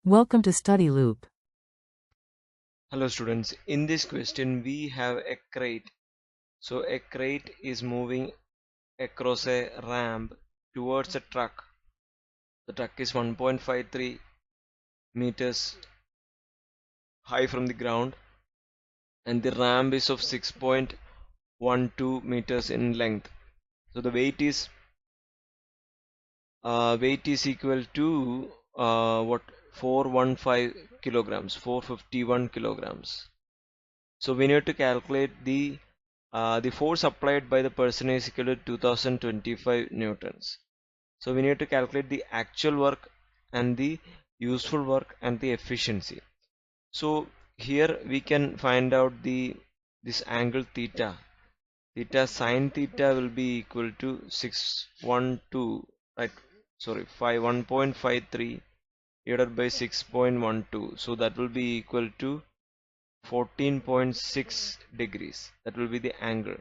Welcome to Study Loop. Hello students, in this question we have a crate. So a crate is moving across a ramp towards a truck. The truck is 1.53 meters high from the ground and the ramp is of 6.12 meters in length. So the weight is equal to what 415 kilograms, 451 kilograms. So we need to calculate the force applied by the person is equal to 2025 newtons. So we need to calculate the actual work and the useful work and the efficiency. So here we can find out this angle theta. Theta sine theta will be equal to 612, right? Sorry, 1.53 divided by 6.12. So that will be equal to 14.6 degrees. That will be the angle.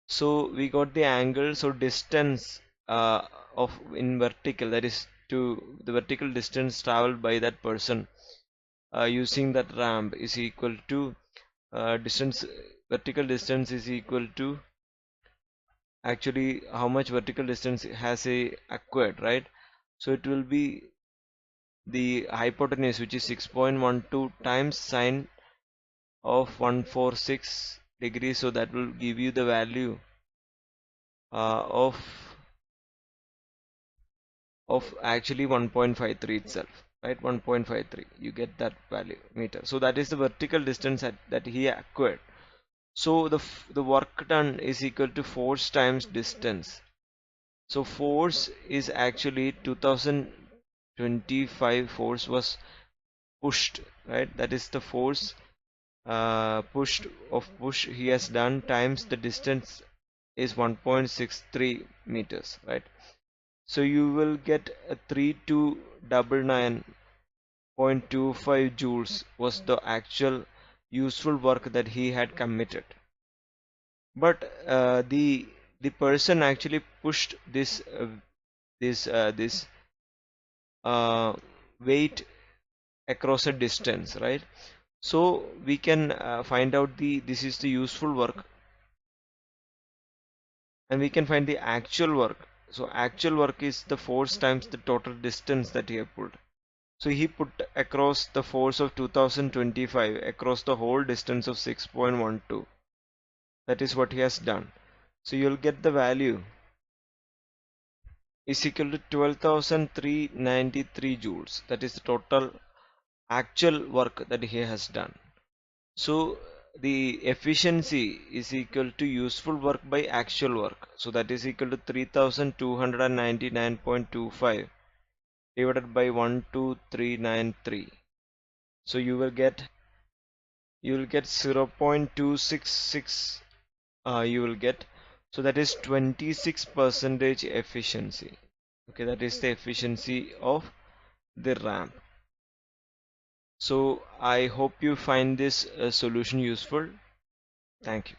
So we got the angle. So distance of in vertical, that is to the vertical distance traveled by that person using that ramp is equal to distance vertical distance is equal to actually how much vertical distance has a acquired, right? So it will be the hypotenuse, which is 6.12 times sine of 146 degrees. So that will give you the value of actually 1.53 itself, right? 1.53, you get that value meter. So that is the vertical distance that he acquired. So the work done is equal to force times distance. So force is actually 2025 force was pushed, right? That is the force push he has done times the distance is 1.63 meters, right? So you will get a 3299.25 joules was the actual useful work that he had committed. But the person actually pushed this uh, weight across a distance, right? So we can find out this is the useful work, and we can find the actual work. So actual work is the force times the total distance that he have pulled. So he put across the force of 2025 across the whole distance of 6.12. That is what he has done. So you'll get the value is equal to 12,393 joules. That is the total actual work that he has done. So the efficiency is equal to useful work by actual work. So that is equal to 3299.25 divided by 12393. So you will get 0.266 you will get. So that is 26 percentage efficiency. Okay, that is the efficiency of the ramp. So I hope you find this solution useful. Thank you.